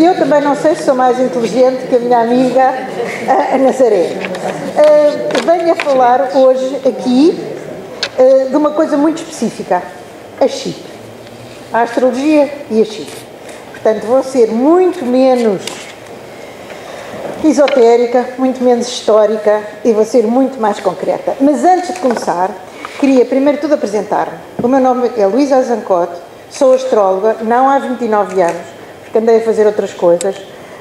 Eu também não sei se sou mais inteligente que a minha amiga a Nazaré. Venho a falar hoje aqui de uma coisa muito específica, a chip. A astrologia e a chip. Portanto, vou ser muito menos esotérica, muito menos histórica e vou ser muito mais concreta. Mas antes de começar, queria primeiro de tudo apresentar-me. O meu nome é Luísa Azancote, sou astróloga, não há 29 anos, porque andei a fazer outras coisas,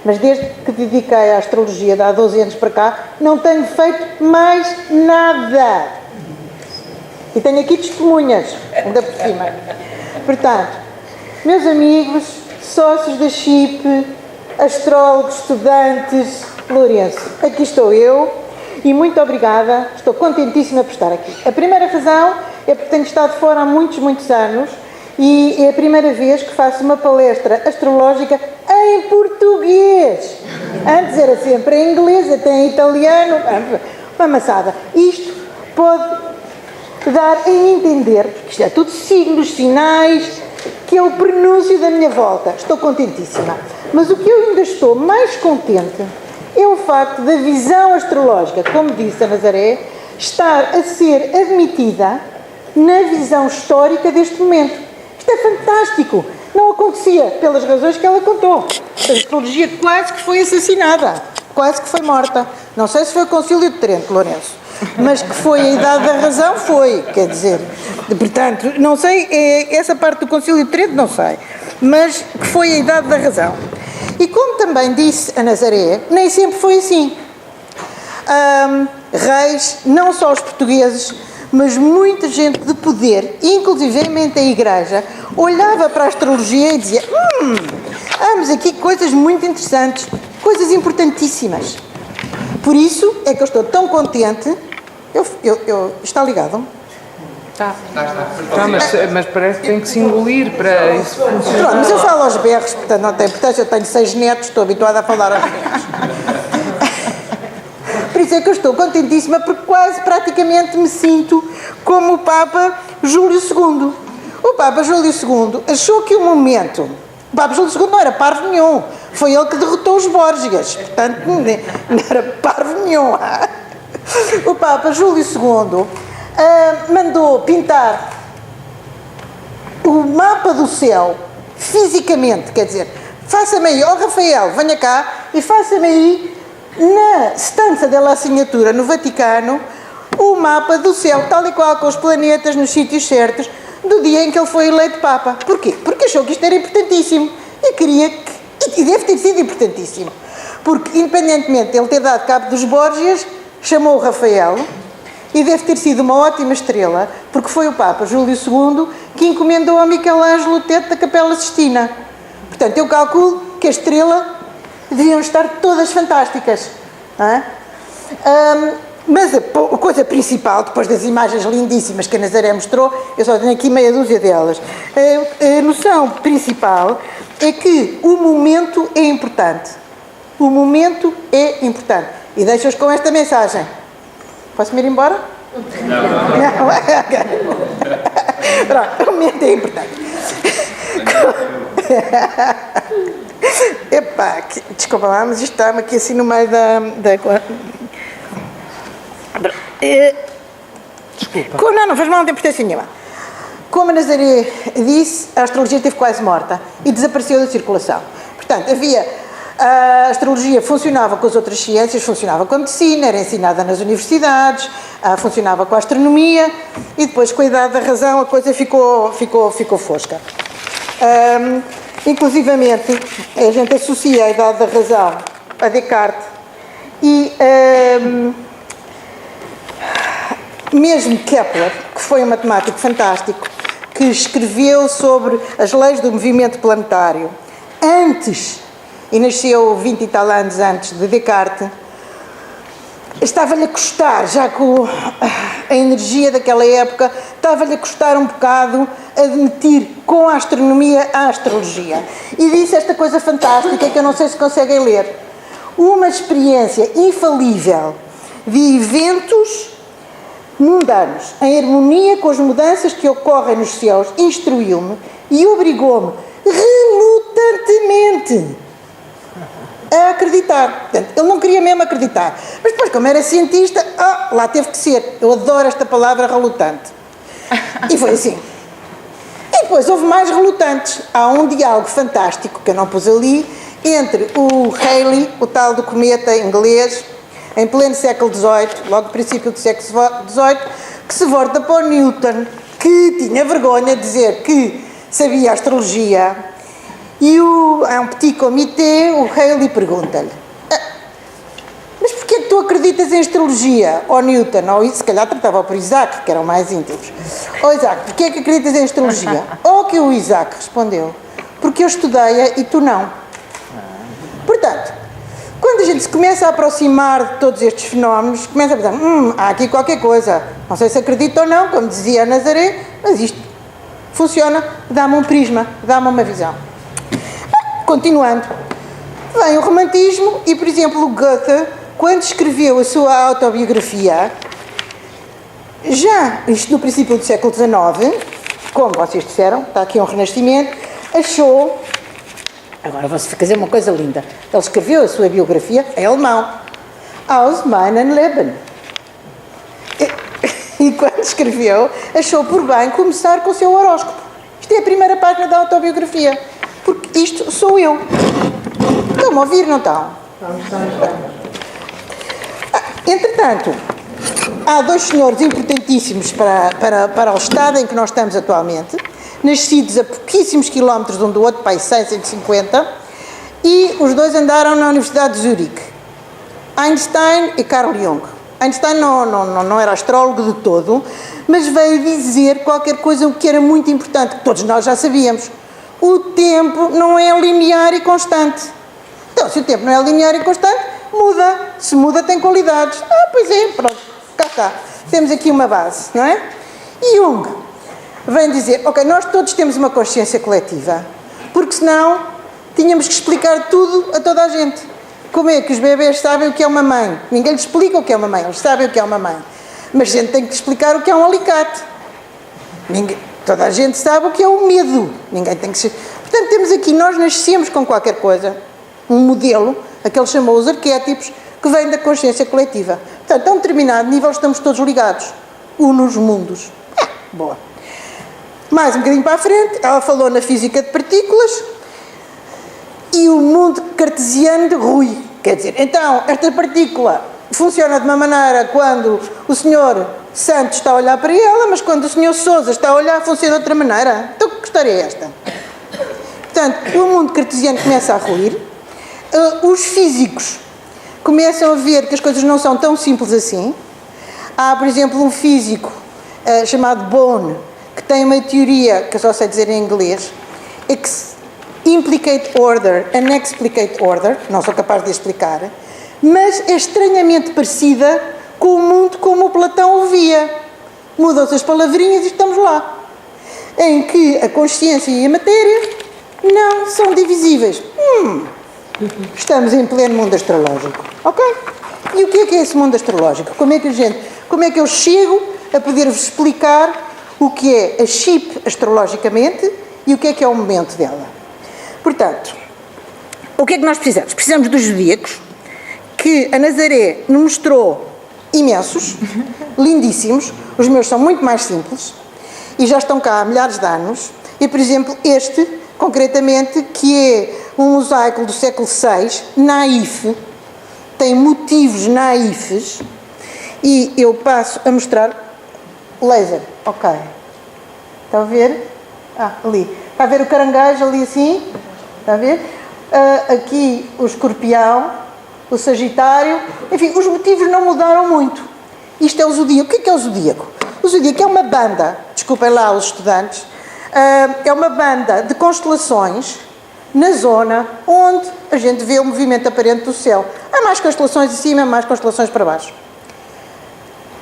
mas desde que dediquei à astrologia, de há 12 anos para cá, não tenho feito mais nada. E tenho aqui testemunhas, ainda por cima. Portanto, meus amigos, sócios da CHIP, astrólogos, estudantes, Lourenço, aqui estou eu e muito obrigada, estou contentíssima por estar aqui. A primeira razão é porque tenho estado fora há muitos anos e é a primeira vez que faço uma palestra astrológica em português. Antes era sempre em inglês, até em italiano, uma amassada. Isto pode dar a entender, porque isto é tudo signos, sinais, que é o prenúncio da minha volta. Estou contentíssima. Mas o que eu ainda estou mais contente é o facto da visão astrológica, como disse a Nazaré, estar a ser admitida na visão histórica deste momento. Isto é fantástico. Não acontecia pelas razões que ela contou. A astrologia quase que foi assassinada, quase que foi morta. Não sei se foi o Concílio de Trento, Lourenço, mas que foi a idade da razão, foi, quer dizer. Portanto, não sei, essa parte do Concílio de Trento não sei, mas que foi a idade da razão. E como também disse a Nazaré, nem sempre foi assim. Reis, não só os portugueses, mas muita gente de poder, inclusivamente a Igreja, olhava para a astrologia e dizia: vamos aqui coisas muito interessantes, coisas importantíssimas. Por isso é que eu estou tão contente. Está ligado? Está, mas parece que tem que se engolir para isso funcionar. Pronto, mas eu falo aos berros, portanto não tem importância, eu tenho 6 netos, estou habituada a falar aos berros. Por isso é que eu estou contentíssima, porque quase praticamente me sinto como o Papa Júlio II. O Papa Júlio II achou que o momento... O Papa Júlio II não era parvo nenhum, foi ele que derrotou os Borgias, portanto não era parvo nenhum. O Papa Júlio II mandou pintar o mapa do céu fisicamente, quer dizer, faça-me aí, Rafael, venha cá e faça-me aí na Stanza della Signatura, no Vaticano, o mapa do céu, tal e qual, com os planetas nos sítios certos, do dia em que ele foi eleito Papa. Porquê? Porque achou que isto era importantíssimo e queria que, e deve ter sido importantíssimo, porque independentemente de ele ter dado cabo dos Borgias, chamou o Rafael e deve ter sido uma ótima estrela, porque foi o Papa Júlio II que encomendou ao Michelangelo o teto da Capela Sistina. Portanto, eu calculo que a estrela deviam estar todas fantásticas. Não é? Mas a coisa principal, depois das imagens lindíssimas que a Nazaré mostrou, eu só tenho aqui meia dúzia delas, a noção principal é que o momento é importante. O momento é importante. E deixo-os com esta mensagem. Posso-me ir embora? Não. Pronto, o momento é importante. Epá, desculpa lá, mas isto está-me aqui assim no meio da... Desculpa. Não faz mal, não tem importância nenhuma. Como a Nazaré disse, a astrologia esteve quase morta e desapareceu da circulação. Portanto, a astrologia funcionava com as outras ciências, funcionava com a medicina, era ensinada nas universidades, funcionava com a astronomia e depois, com a idade da razão, a coisa ficou fosca. Inclusivamente, a gente associa a idade da razão a Descartes e mesmo Kepler, que foi um matemático fantástico, que escreveu sobre as leis do movimento planetário antes, e nasceu 20 e tal anos antes de Descartes, estava-lhe a custar, já com a energia daquela época, estava-lhe a custar um bocado admitir com a astronomia a astrologia. E disse esta coisa fantástica que eu não sei se conseguem ler. Uma experiência infalível de eventos mundanos, em harmonia com as mudanças que ocorrem nos céus, instruiu-me e obrigou-me relutantemente acreditar. Portanto, ele não queria mesmo acreditar. Mas depois, como era cientista, lá teve que ser. Eu adoro esta palavra relutante. E foi assim. E depois houve mais relutantes. Há um diálogo fantástico, que eu não pus ali, entre o Halley, o tal do cometa inglês, em pleno século XVIII, logo no princípio do século XVIII, que se volta para o Newton, que tinha vergonha de dizer que sabia astrologia, e há um petit comité, o Halley pergunta-lhe: mas porquê que tu acreditas em astrologia? Ou Newton, ou se calhar tratava por Isaac, que eram mais íntimos. Isaac, porquê que acreditas em astrologia? Ou que o Isaac respondeu: porque eu estudei-a e tu não. Portanto, quando a gente se começa a aproximar de todos estes fenómenos, começa a pensar, há aqui qualquer coisa, não sei se acredito ou não, como dizia a Nazaré, mas isto funciona, dá-me um prisma, dá-me uma visão. Continuando, vem o romantismo e, por exemplo, o Goethe, quando escreveu a sua autobiografia, já isto no princípio do século XIX, como vocês disseram, está aqui um renascimento, achou, agora vou-se fazer uma coisa linda, ele escreveu a sua biografia em alemão, Aus meinem Leben. E quando escreveu, achou por bem começar com o seu horóscopo. Isto é a primeira página da autobiografia, porque isto sou eu. Estão a ouvir, não estão? Entretanto, há dois senhores importantíssimos para o estado em que nós estamos atualmente, nascidos a pouquíssimos quilómetros um do outro, para aí 150, e os dois andaram na Universidade de Zurique, Einstein e Carl Jung. Einstein não era astrólogo de todo, mas veio dizer qualquer coisa que era muito importante, que todos nós já sabíamos. O tempo não é linear e constante. Então, se o tempo não é linear e constante, muda. Se muda, tem qualidades. Pois é, pronto, cá. Temos aqui uma base, não é? E Jung vem dizer, ok, nós todos temos uma consciência coletiva, porque senão tínhamos que explicar tudo a toda a gente. Como é que os bebês sabem o que é uma mãe? Ninguém lhes explica o que é uma mãe, eles sabem o que é uma mãe. Mas a gente tem que explicar o que é um alicate. Toda a gente sabe o que é o medo. Ninguém tem que... Portanto, temos aqui, nós nascemos com qualquer coisa, um modelo, aquele chamou os arquétipos, que vem da consciência coletiva. Portanto, a um determinado nível estamos todos ligados. Unos mundos. Boa. Mais um bocadinho para a frente, ela falou na física de partículas e o mundo cartesiano de Rui. Quer dizer, então, esta partícula funciona de uma maneira quando o senhor Santos está a olhar para ela, mas quando o senhor Sousa está a olhar, funciona de outra maneira. Então, que história é esta? Portanto, o mundo cartesiano começa a ruir, os físicos começam a ver que as coisas não são tão simples assim. Há, por exemplo, um físico chamado Bohm, que tem uma teoria, que eu só sei dizer em inglês, implicate order and explicate order, não sou capaz de explicar, mas é estranhamente parecida com o mundo como o Platão o via. Mudam-se as palavrinhas e estamos lá. Em que a consciência e a matéria não são divisíveis. Estamos em pleno mundo astrológico. Ok? E o que é esse mundo astrológico? Como é que eu chego a poder-vos explicar o que é a chip astrologicamente e o que é o momento dela? Portanto, o que é que nós precisamos? Precisamos dos zodíacos, que a Nazaré nos mostrou imensos, lindíssimos. Os meus são muito mais simples e já estão cá há milhares de anos. E, por exemplo, este, concretamente, que é um mosaico do século VI, naif, tem motivos naifes, e eu passo a mostrar laser. Ok. Está a ver? Ali. Está a ver o caranguejo ali assim? Está a ver? Aqui o escorpião, o sagitário, enfim, os motivos não mudaram muito. Isto é o zodíaco. O que é o zodíaco? O zodíaco é uma banda, desculpem lá os estudantes, é uma banda de constelações na zona onde a gente vê o movimento aparente do céu. Há mais constelações em cima, mais constelações para baixo.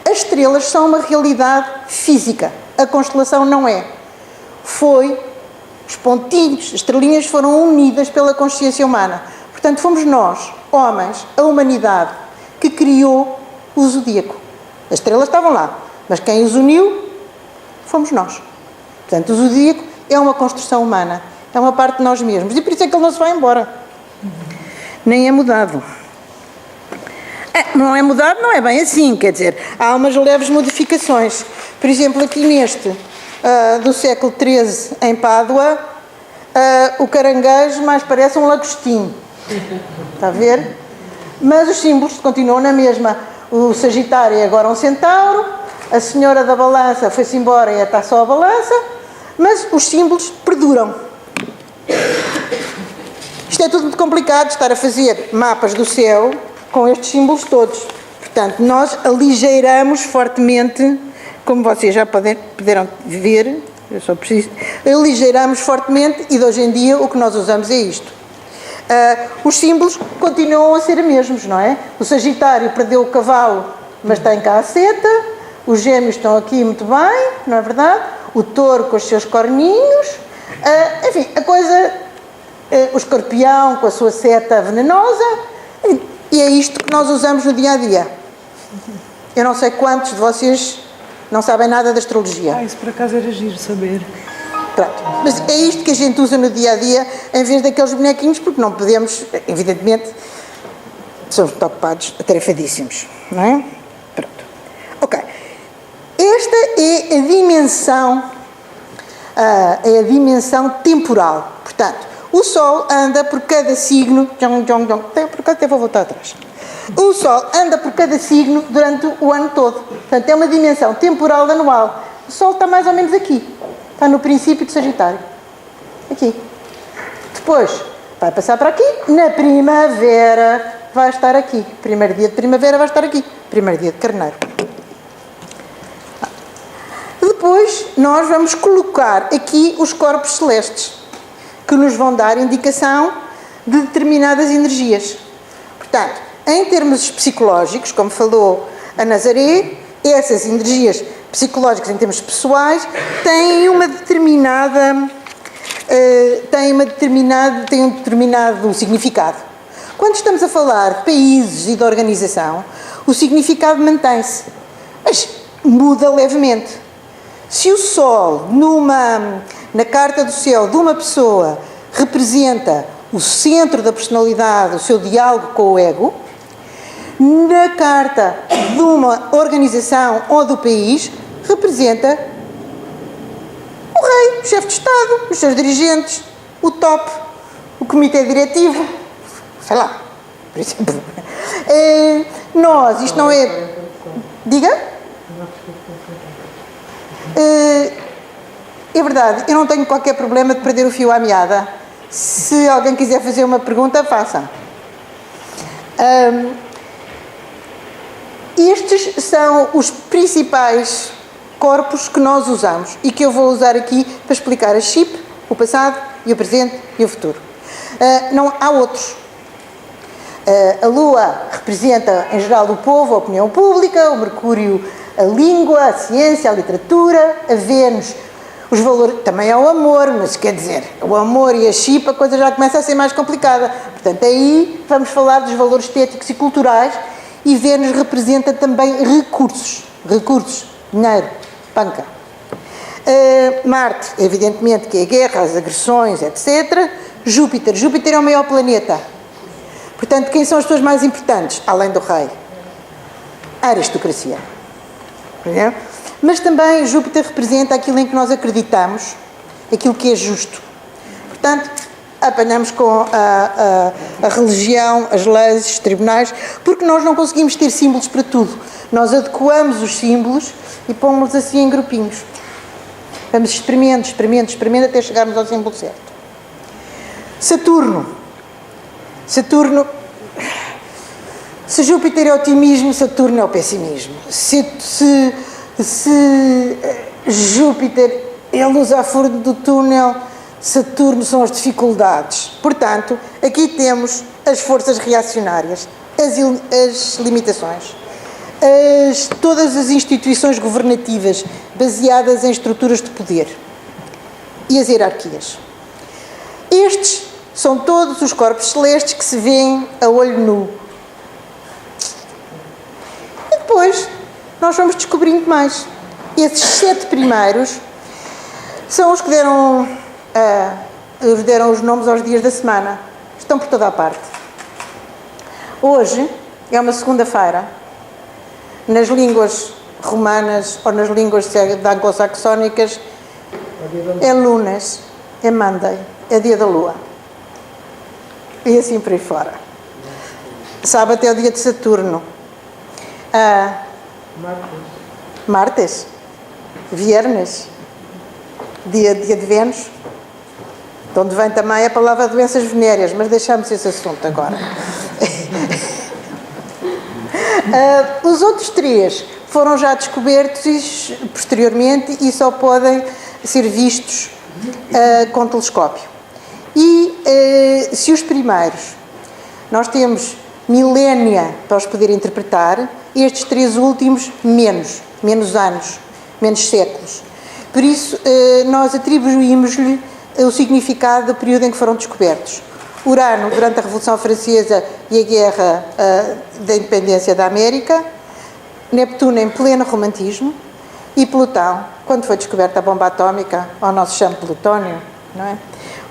As estrelas são uma realidade física. A constelação não é. Os pontinhos, as estrelinhas foram unidas pela consciência humana. Portanto, fomos nós, homens, a humanidade, que criou o zodíaco. As estrelas estavam lá, mas quem os uniu fomos nós. Portanto, o zodíaco é uma construção humana, é uma parte de nós mesmos, e por isso é que ele não se vai embora. nem é mudado. Não é mudado, não é bem assim, quer dizer, há umas leves modificações. Por exemplo, aqui neste, do século XIII, em Pádua, o caranguejo mais parece um lagostim. Está a ver? Mas os símbolos continuam na mesma. O Sagitário é agora um centauro, a senhora da balança foi-se embora e está só a balança, mas os símbolos perduram. Isto é tudo muito complicado, estar a fazer mapas do céu com estes símbolos todos. Portanto, nós aligeiramos fortemente, como vocês já puderam ver, eu só preciso, aligeiramos fortemente e de hoje em dia o que nós usamos é isto. Os símbolos continuam a ser os mesmos, não é? O Sagitário perdeu o cavalo, mas tem cá a seta. Os Gêmeos estão aqui muito bem, não é verdade? O Touro com os seus corninhos. Enfim, a coisa... o Escorpião com a sua seta venenosa. E é isto que nós usamos no dia-a-dia. Eu não sei quantos de vocês não sabem nada da astrologia. Isso por acaso era giro saber. Pronto. Mas é isto que a gente usa no dia-a-dia em vez daqueles bonequinhos, porque não podemos, evidentemente, somos muito ocupados, atarefadíssimos, não é? Pronto. Ok. Esta é a dimensão temporal. Portanto, o Sol anda por cada signo, por acaso até vou voltar atrás. O Sol anda por cada signo durante o ano todo. Portanto, é uma dimensão temporal anual. O Sol está mais ou menos aqui. Está no princípio de Sagitário. Aqui. Depois, vai passar para aqui. Na primavera, vai estar aqui. Primeiro dia de primavera vai estar aqui. Primeiro dia de Carneiro. Depois, nós vamos colocar aqui os corpos celestes, que nos vão dar indicação de determinadas energias. Portanto, em termos psicológicos, como falou a Nazaré, essas energias psicológicas em termos pessoais têm um determinado significado. Quando estamos a falar de países e de organização, o significado mantém-se, mas muda levemente. Se o Sol, na carta do céu de uma pessoa, representa o centro da personalidade, o seu diálogo com o ego, na carta de uma organização ou do país, representa o rei, o chefe de Estado, os seus dirigentes, o top, o comitê diretivo, sei lá, por exemplo. Isto não é... Diga? É verdade, eu não tenho qualquer problema de perder o fio à meada. Se alguém quiser fazer uma pergunta, faça. Estes são os principais corpos que nós usamos e que eu vou usar aqui para explicar a chip, o passado e o presente e o futuro. Não há outros. A Lua representa, em geral, o povo, a opinião pública, o Mercúrio, a língua, a ciência, a literatura, a Vênus, os valores, também há o amor, mas quer dizer, o amor e a chip, a coisa já começa a ser mais complicada. Portanto, aí vamos falar dos valores estéticos e culturais. E Vênus representa também recursos, dinheiro, panca. Marte, evidentemente, que é a guerra, as agressões, etc. Júpiter é o maior planeta. Portanto, quem são as pessoas mais importantes, além do rei? A aristocracia. Mas também Júpiter representa aquilo em que nós acreditamos, aquilo que é justo. Portanto, apanhamos com a religião, as leis, os tribunais, porque nós não conseguimos ter símbolos para tudo. Nós adequamos os símbolos e pomos-los assim em grupinhos. Vamos experimentando até chegarmos ao símbolo certo. Saturno. Se Júpiter é otimismo, Saturno é o pessimismo. Se Júpiter é a luz à fundo do túnel, Saturno são as dificuldades. Portanto, aqui temos as forças reacionárias, as limitações, todas as instituições governativas baseadas em estruturas de poder e as hierarquias. Estes são todos os corpos celestes que se vêem a olho nu. E depois nós vamos descobrindo mais. Esses 7 primeiros são os que deram os nomes aos dias da semana. Estão por toda a parte. Hoje é uma segunda-feira. Nas línguas romanas ou nas línguas anglo-saxónicas é lunes, é Monday, é dia da lua. E assim por aí fora. Sábado é o dia de Saturno. Martes. Viernes. Dia de Vênus. De onde vem também a palavra doenças venéreas, mas deixamos esse assunto agora. Os outros três foram já descobertos posteriormente e só podem ser vistos com telescópio. E se os primeiros nós temos milénia para os poder interpretar, estes três últimos menos anos, menos séculos. Por isso nós atribuímos-lhe o significado do período em que foram descobertos. Urano, durante a Revolução Francesa e a Guerra da Independência da América. Neptuno, em pleno romantismo. E Plutão, quando foi descoberta a bomba atómica, ao nosso chamo plutónio, não é?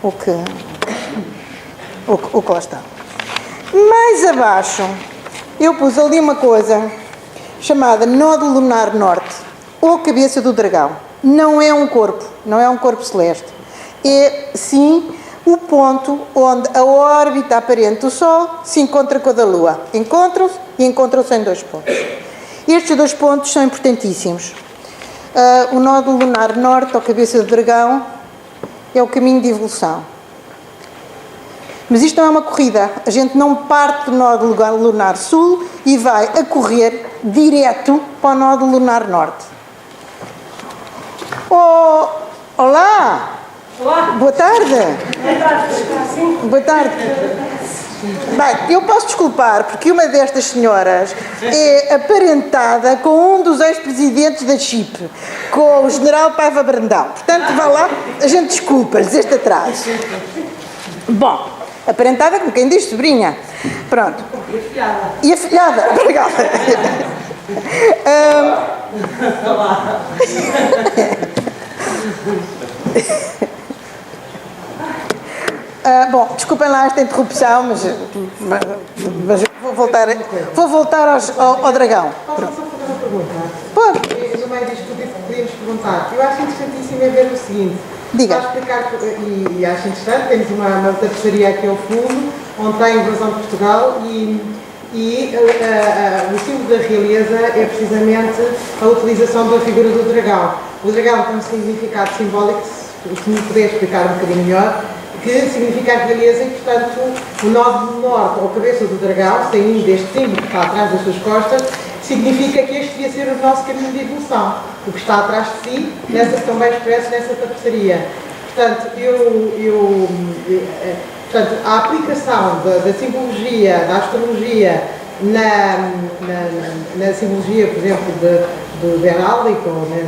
O que lá está. Mais abaixo, eu pus ali uma coisa chamada Nó do Lunar Norte, ou Cabeça do Dragão. Não é um corpo celeste. É, sim, o ponto onde a órbita aparente do Sol se encontra com a da Lua. Encontram-se em 2 pontos. Estes 2 pontos são importantíssimos. O nó do lunar norte, ou cabeça do dragão, é o caminho de evolução. Mas isto não é uma corrida. A gente não parte do nó do lunar sul e vai a correr direto para o nó do lunar norte. Olá! Olá. Boa tarde. Boa tarde. Bem, eu posso desculpar porque uma destas senhoras é aparentada com um dos ex-presidentes da CHIP, com o general Paiva Brandão. Portanto, vá lá, a gente desculpa-lhes este atraso. Bom, aparentada como quem diz sobrinha. Pronto. E afilhada. Obrigada. Bom, desculpem lá esta interrupção, mas vou voltar ao dragão. Posso só fazer uma pergunta? Pode. No meio disto tudo que podíamos perguntar, eu acho interessantíssimo é ver o seguinte. Diga. Para explicar, e acho interessante, temos uma tapeçaria aqui ao fundo, onde tem a invasão de Portugal e o símbolo da realeza é precisamente a utilização da figura do dragão. O dragão tem um significado simbólico, se me puder explicar um bocadinho melhor, que significa a realeza e, portanto, o nó do norte, ou cabeça do dragão, saindo deste símbolo que está atrás das suas costas, significa que este devia ser o nosso caminho de evolução, o que está atrás de si, também expresso nessa tapeçaria. Portanto, portanto, a aplicação da simbologia, da astrologia, na simbologia, por exemplo, do heráldico, em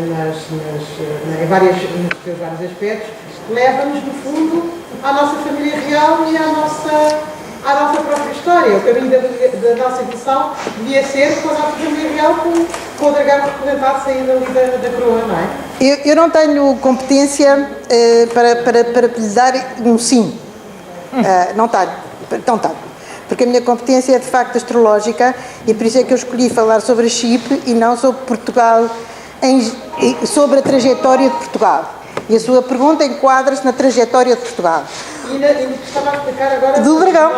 seus vários aspectos, leva-nos, no fundo, à nossa família real e à nossa própria história. O caminho da nossa evolução devia ser com a nossa família real, com o dragão representado saindo ali da coroa, não é? Eu não tenho competência para lhe dar um sim. Não tenho. Porque a minha competência é de facto astrológica e por isso é que eu escolhi falar sobre a CHIP e não sobre Portugal, sobre a trajetória de Portugal. E a sua pergunta enquadra-se na trajetória de Portugal. E estava a explicar agora do dragão.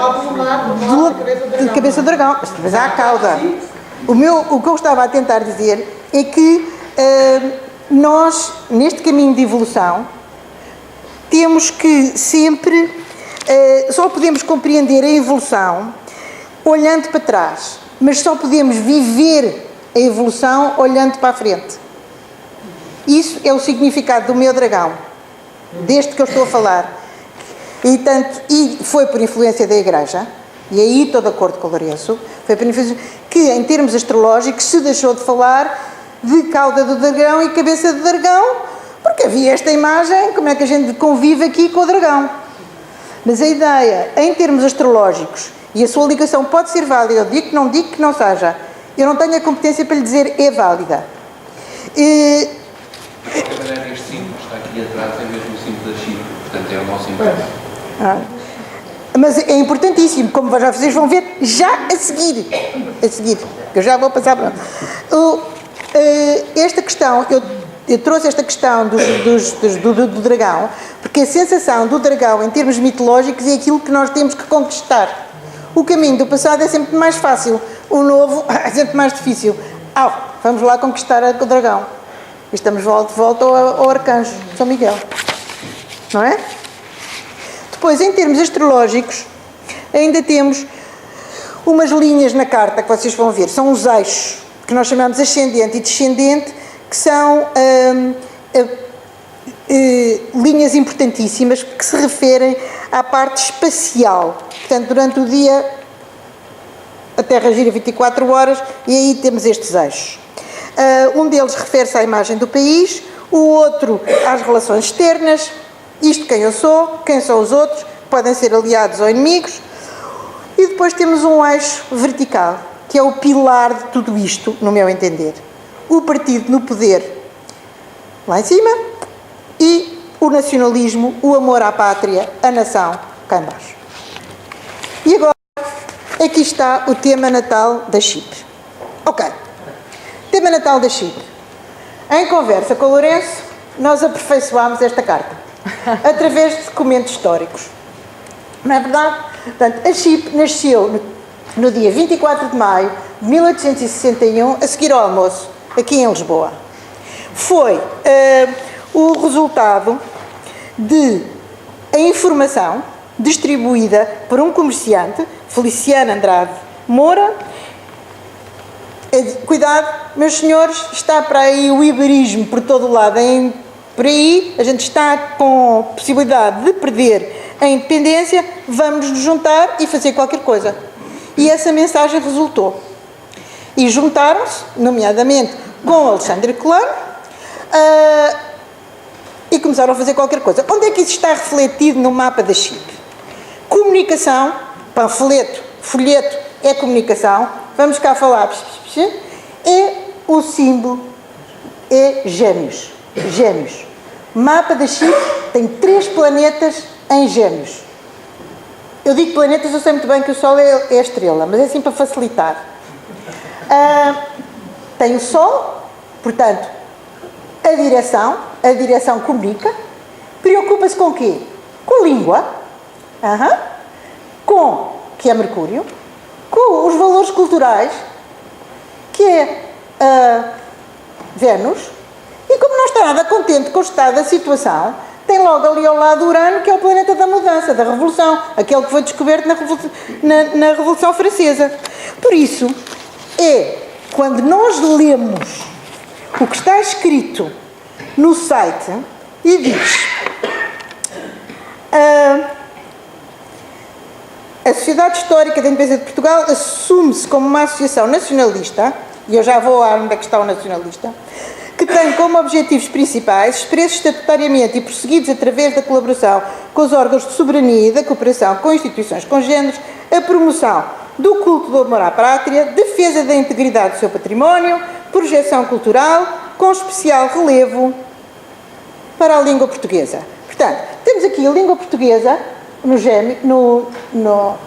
De cabeça do dragão. Mas há a cauda. O que eu estava a tentar dizer é que nós, neste caminho de evolução, temos que sempre... só podemos compreender a evolução olhando para trás, mas só podemos viver a evolução olhando para a frente. Isso é o significado do meu dragão, deste que eu estou a falar. E foi por influência da Igreja, e aí estou de acordo com o Lourenço, foi por influência que, em termos astrológicos, se deixou de falar de cauda do dragão e cabeça do dragão, porque havia esta imagem, como é que a gente convive aqui com o dragão. Mas a ideia, em termos astrológicos, e a sua ligação pode ser válida, eu digo que não seja, eu não tenho a competência para lhe dizer é válida. Este símbolo está aqui atrás, é mesmo o símbolo da CHIP, portanto é o nosso interesse. Mas é importantíssimo, como vocês vão ver já a seguir, que eu já vou passar para... Esta questão, eu trouxe esta questão do dragão, porque a sensação do dragão, em termos mitológicos, é aquilo que nós temos que conquistar. O caminho do passado é sempre mais fácil, o novo é sempre mais difícil. Vamos lá conquistar o dragão. E estamos de volta ao arcanjo, São Miguel. Não é? Depois, em termos astrológicos, ainda temos umas linhas na carta que vocês vão ver. São os eixos, que nós chamamos ascendente e descendente, que são linhas importantíssimas que se referem à parte espacial. Portanto, durante o dia, a Terra gira 24 horas e aí temos estes eixos. Um deles refere-se à imagem do país, o outro às relações externas, isto quem eu sou, quem são os outros, podem ser aliados ou inimigos, e depois temos um eixo vertical, que é o pilar de tudo isto, no meu entender. O partido no poder, lá em cima, e o nacionalismo, o amor à pátria, a nação, cá em baixo. E agora, aqui está o tema natal da Chipre. Ok, tema natal da Chipre. Em conversa com o Lourenço, nós aperfeiçoámos esta carta, através de documentos históricos. Não é verdade? Portanto, a Chipre nasceu no dia 24 de maio de 1861, a seguir ao almoço, aqui em Lisboa. Foi o resultado de a informação distribuída por um comerciante, Feliciano Andrade Moura. Cuidado, meus senhores, está para aí o iberismo por todo o lado. Por aí a gente está com possibilidade de perder a independência, vamos nos juntar e fazer qualquer coisa. E essa mensagem resultou. E juntaram-se, nomeadamente com Alexandre Colano, e começaram a fazer qualquer coisa. Onde é que isso está refletido no mapa da Chipre? Comunicação, panfleto, folheto é comunicação, vamos cá falar, é o símbolo, é Gêmeos. Gêmeos. Mapa da Chipre tem 3 planetas em Gêmeos. Eu digo planetas, eu sei muito bem que o Sol é a estrela, mas é assim para facilitar. Tem o Sol, portanto, a direção comunica, preocupa-se com o quê? Com a língua, que é Mercúrio, com os valores culturais, que é Vênus, e como não está nada contente com o estado da situação, tem logo ali ao lado Urano, que é o planeta da mudança, da revolução, aquele que foi descoberto na Revolução Francesa. Por isso, quando nós lemos o que está escrito no site e diz a Sociedade Histórica da Independência de Portugal assume-se como uma associação nacionalista, e eu já vou a onde é que está o nacionalista, que tem como objetivos principais, expressos estatutariamente e prosseguidos através da colaboração com os órgãos de soberania e da cooperação com instituições congêneres, a promoção do culto do amor à pátria, defesa da integridade do seu património, projeção cultural, com especial relevo para a língua portuguesa. Portanto, temos aqui a língua portuguesa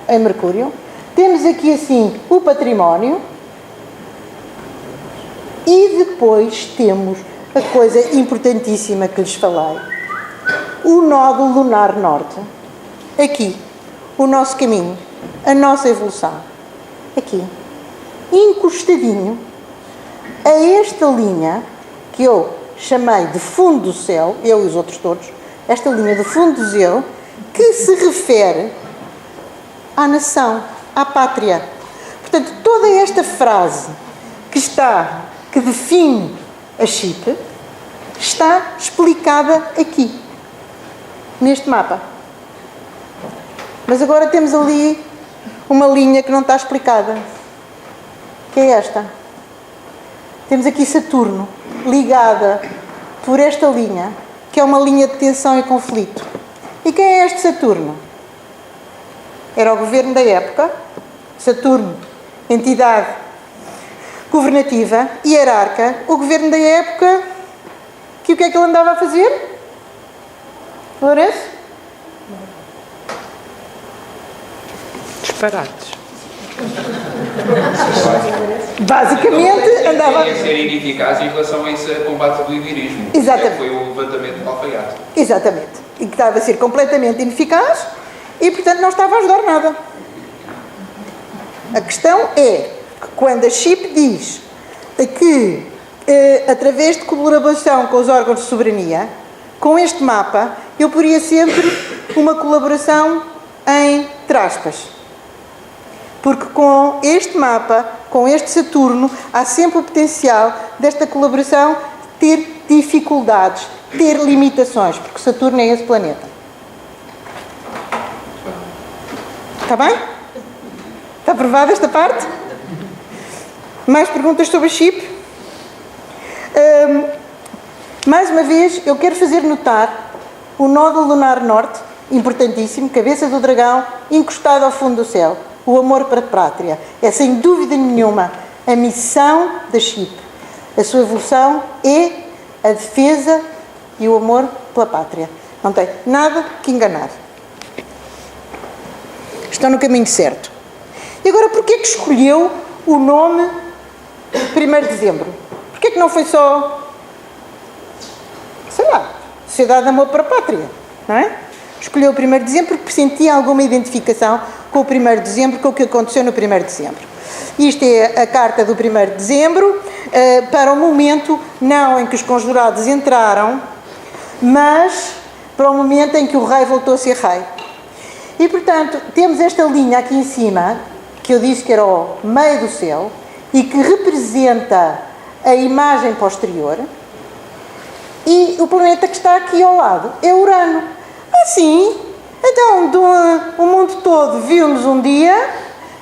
em Mercúrio, temos aqui assim o património, e depois temos a coisa importantíssima que lhes falei, o nódulo lunar norte. Aqui, o nosso caminho, a nossa evolução. Aqui, encostadinho a esta linha que eu chamei de fundo do céu, eu e os outros todos, esta linha do fundo do céu, que se refere à nação, à pátria. Portanto, toda esta frase que define a Chipre está explicada aqui, neste mapa. Mas agora temos ali uma linha que não está explicada, que é esta. Temos aqui Saturno, ligada por esta linha, que é uma linha de tensão e conflito. E quem é este Saturno? Era o governo da época, Saturno, entidade governativa, hierarca, o governo da época, que o que é que ele andava a fazer? Lourenço? Disparates. Basicamente, andava... Ia ser ineficaz em relação a esse combate do iberismo. Exatamente. Foi o levantamento do alfaiate. Exatamente. E que estava a ser completamente ineficaz e, portanto, não estava a ajudar nada. A questão é que quando a CHIP diz que, através de colaboração com os órgãos de soberania, com este mapa, eu poria sempre uma colaboração em traspas. Porque com este mapa, com este Saturno, há sempre o potencial desta colaboração ter dificuldades, ter limitações, porque Saturno é esse planeta. Está bem? Está aprovada esta parte? Mais perguntas sobre a CHIP? Mais uma vez, eu quero fazer notar o nódulo lunar norte, importantíssimo, cabeça do dragão, encostado ao fundo do céu. O amor para a pátria. É, sem dúvida nenhuma, a missão da CHIP. A sua evolução é a defesa e o amor pela pátria. Não tem nada que enganar. Estão no caminho certo. E agora, porquê que escolheu o nome 1º de dezembro? Porquê que não foi só, sei lá, Sociedade de Amor para a Pátria, não é? Escolheu o 1º de dezembro porque sentia alguma identificação com o 1º de dezembro, com o que aconteceu no 1º de dezembro. Isto é a carta do 1º de dezembro, para o momento, não em que os conjurados entraram, mas para o momento em que o rei voltou a ser rei. E, portanto, temos esta linha aqui em cima, que eu disse que era o meio do céu, e que representa a imagem posterior, e o planeta que está aqui ao lado é Urano. Assim, então o mundo todo viu-nos um dia,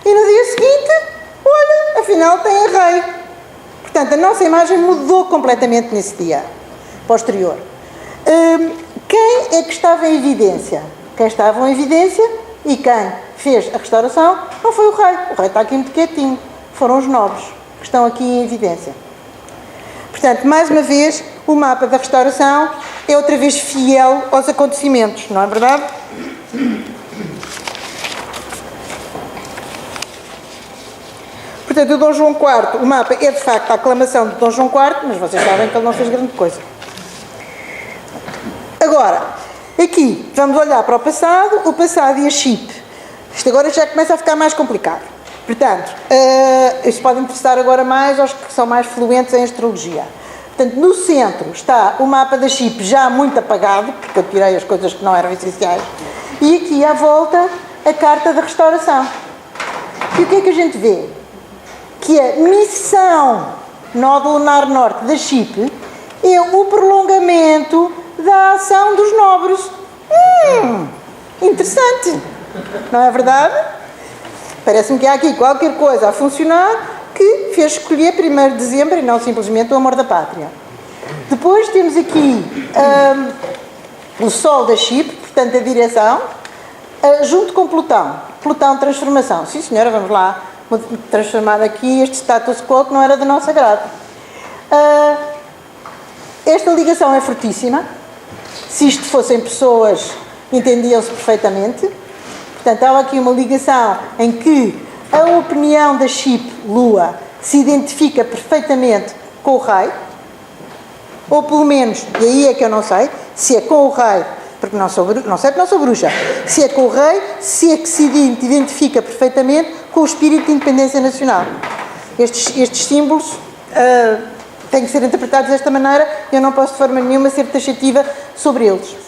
e no dia seguinte, olha, afinal tem a rei. Portanto, a nossa imagem mudou completamente nesse dia posterior. Quem é que estava em evidência? Quem estava em evidência e quem fez a restauração não foi o rei. O rei está aqui muito quietinho. Foram os nobres que estão aqui em evidência. Portanto, mais uma vez, o mapa da restauração é outra vez fiel aos acontecimentos, não é verdade? Portanto, o Dom João IV, o mapa é de facto a aclamação de Dom João IV, mas vocês sabem que ele não fez grande coisa. Agora, aqui, vamos olhar para o passado e a CHIP. Isto agora já começa a ficar mais complicado. Portanto, isto pode interessar agora mais aos que são mais fluentes em astrologia. Portanto, no centro está o mapa da CHIP já muito apagado, porque eu tirei as coisas que não eram essenciais, e aqui à volta a carta da restauração. E o que é que a gente vê? Que a missão nódulo lunar norte da CHIP é o prolongamento da ação dos nobres. Interessante, não é verdade? Parece-me que há aqui qualquer coisa a funcionar que fez escolher 1º de dezembro e não simplesmente o amor da pátria. Depois temos aqui o Sol da CHIP, portanto a direção, junto com Plutão. Plutão transformação. Sim senhora, vamos lá transformar aqui este status quo que não era do nosso agrado. Esta ligação é fortíssima. Se isto fossem pessoas, entendiam-se perfeitamente. Portanto, há aqui uma ligação em que a opinião da CHIP, Lua, se identifica perfeitamente com o rei, ou pelo menos, e aí é que eu não sei, se é com o rei, porque não sei que não sou bruxa, se é com o rei, se é que se identifica perfeitamente com o espírito de independência nacional. Estes símbolos têm que ser interpretados desta maneira, eu não posso de forma nenhuma ser taxativa sobre eles.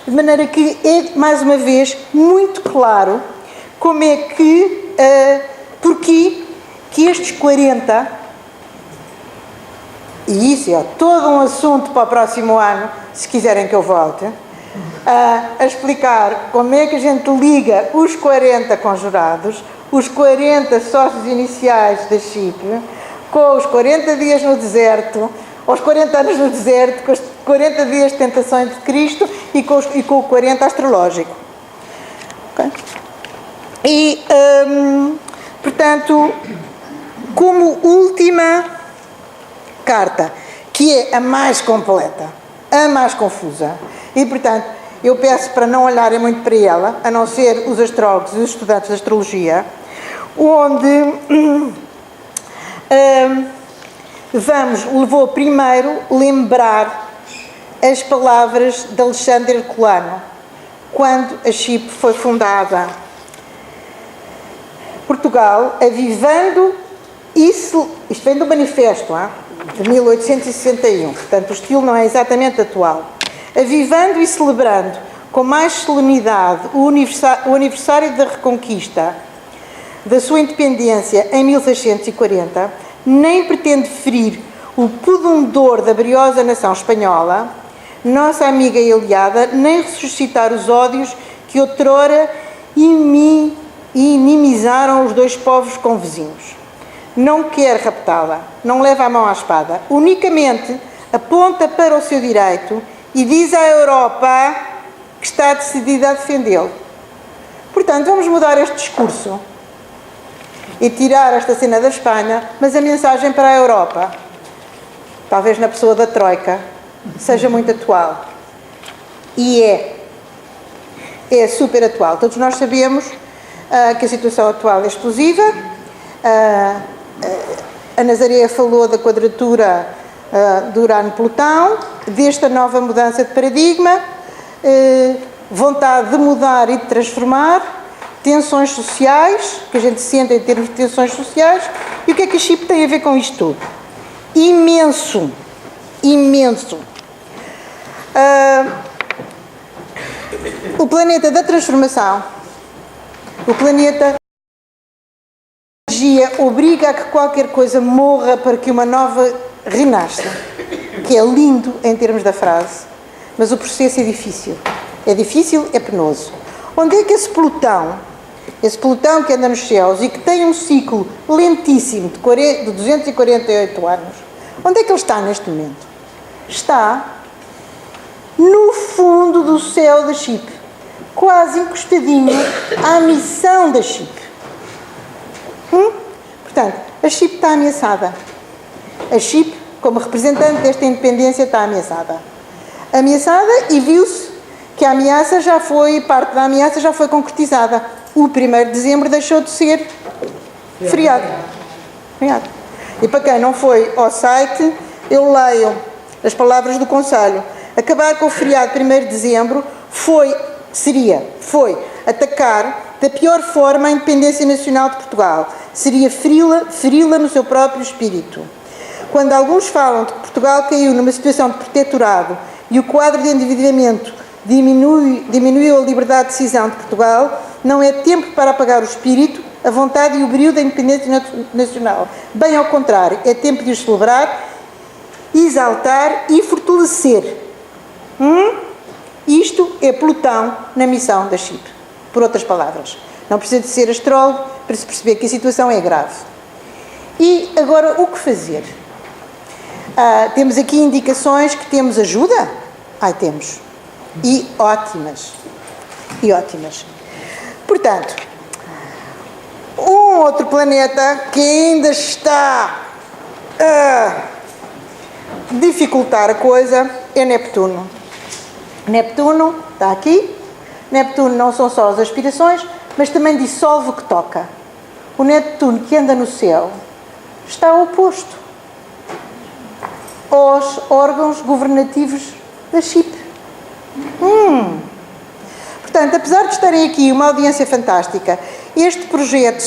De maneira que é, mais uma vez, muito claro como é que, porquê que estes 40, e isso é todo um assunto para o próximo ano, se quiserem que eu volte, a explicar como é que a gente liga os 40 conjurados, os 40 sócios iniciais da CHIP, com os 40 dias no deserto, aos 40 anos no deserto, com os 40 dias de tentações de Cristo e com o 40 astrológico. Okay? E, portanto, como última carta, que é a mais completa, a mais confusa, e, portanto, eu peço para não olharem muito para ela, a não ser os astrólogos e os estudantes de astrologia, onde levou primeiro lembrar as palavras de Alexandre Herculano, quando a Chipre foi fundada. Portugal, avivando isso, isto vem do manifesto, de 1861, portanto o estilo não é exatamente atual. Avivando e celebrando com mais solenidade o aniversário da Reconquista, da sua independência em 1640, nem pretende ferir o pudendor da briosa nação espanhola, nossa amiga e aliada, nem ressuscitar os ódios que outrora inimizaram os dois povos convizinhos. Não quer raptá-la, não leva a mão à espada, unicamente aponta para o seu direito e diz à Europa que está decidida a defendê-lo. Portanto, vamos mudar este discurso e tirar esta cena da Espanha, mas a mensagem para a Europa, talvez na pessoa da Troika, seja muito atual. E é super atual. Todos nós sabemos que a situação atual é explosiva. A Nazaré falou da quadratura do Urano-Plutão, desta nova mudança de paradigma, vontade de mudar e de transformar, tensões sociais, que a gente sente em termos de tensões sociais. E o que é que a Chipre tem a ver com isto tudo? Imenso, imenso. O planeta da transformação, o planeta da energia, obriga a que qualquer coisa morra para que uma nova renasça, que é lindo em termos da frase, mas o processo é difícil, é penoso. Onde é que esse Plutão que anda nos céus e que tem um ciclo lentíssimo de 248 anos, onde é que ele está neste momento? Está no fundo do céu da Chipre, quase encostadinho à missão da Chipre. Portanto, a Chipre está ameaçada. A Chipre, como representante desta independência, está ameaçada. Ameaçada, e viu-se que a ameaça já foi, parte da ameaça já foi concretizada. O 1º de dezembro deixou de ser feriado. E para quem não foi ao site, eu leio as palavras do Conselho. Acabar com o feriado 1º de dezembro foi atacar da pior forma a independência nacional de Portugal. Seria feri-la no seu próprio espírito. Quando alguns falam de que Portugal caiu numa situação de protetorado e o quadro de endividamento diminuiu a liberdade de decisão de Portugal, não é tempo para apagar o espírito, a vontade e o brio da independência nacional. Bem ao contrário, é tempo de os celebrar, exaltar e fortalecer. Isto é Plutão na missão da Chipre. Por outras palavras, não precisa de ser astrólogo para se perceber que a situação é grave. E agora, o que fazer? Temos aqui indicações que temos ajuda? Temos. E ótimas. Portanto, um outro planeta que ainda está a dificultar a coisa é Neptuno. Neptuno está aqui. Neptuno não são só as aspirações, mas também dissolve o que toca. O Neptuno que anda no céu está oposto aos órgãos governativos da Chipre. Portanto, apesar de estarem aqui uma audiência fantástica, este projeto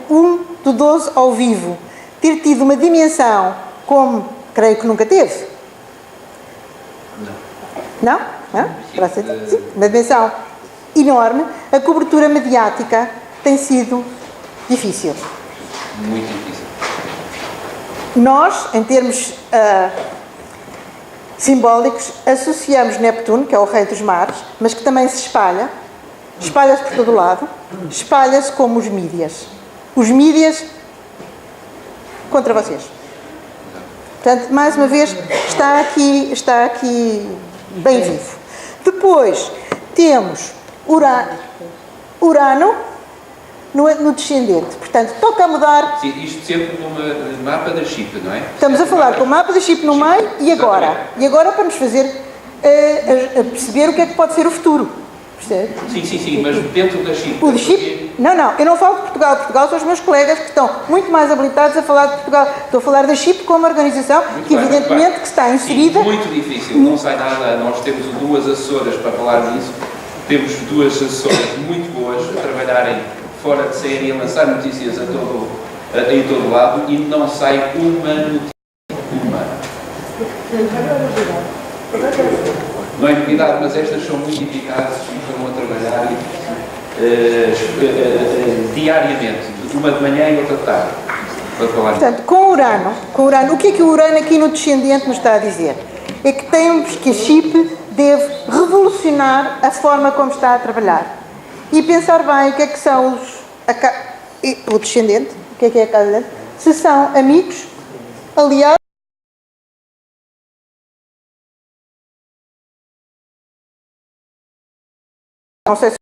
1 do 12 ao vivo, ter tido uma dimensão como creio que nunca teve. Não? Sim, uma dimensão enorme. A cobertura mediática tem sido difícil. Muito difícil. Nós, em termos simbólicos, associamos Neptuno, que é o rei dos mares, mas que também se espalha-se por todo o lado, espalha-se como os mídias. Os mídias contra vocês. Portanto, mais uma vez, está aqui bem vivo. Depois, temos Urano no descendente. Portanto, toca a mudar... Sim, isto sempre no mapa da Chipre, não é? Estamos a falar com o mapa da Chipre no meio e agora. E agora para nos fazer a perceber o que é que pode ser o futuro. Percebe? Sim, mas dentro da chip. O de chip? Não, eu não falo de Portugal. Portugal são os meus colegas que estão muito mais habilitados a falar de Portugal. Estou a falar da chip como organização que evidentemente que está inserida... Sim, muito difícil, não sai nada. Nós temos duas assessoras para falar disso. Temos duas assessoras muito boas a trabalharem fora de série e a lançar notícias em todo lado e não sai uma notícia. Não é novidade, mas estas são muito eficazes e estão a trabalhar diariamente, uma de manhã e outra de tarde, para falar. Portanto, com o Urano, o que é que o Urano aqui no descendente nos está a dizer? É que temos que a chip deve revolucionar a forma como está a trabalhar e pensar bem o que é que são o descendente, o que é a casa dele, se são amigos, aliados. Não sei se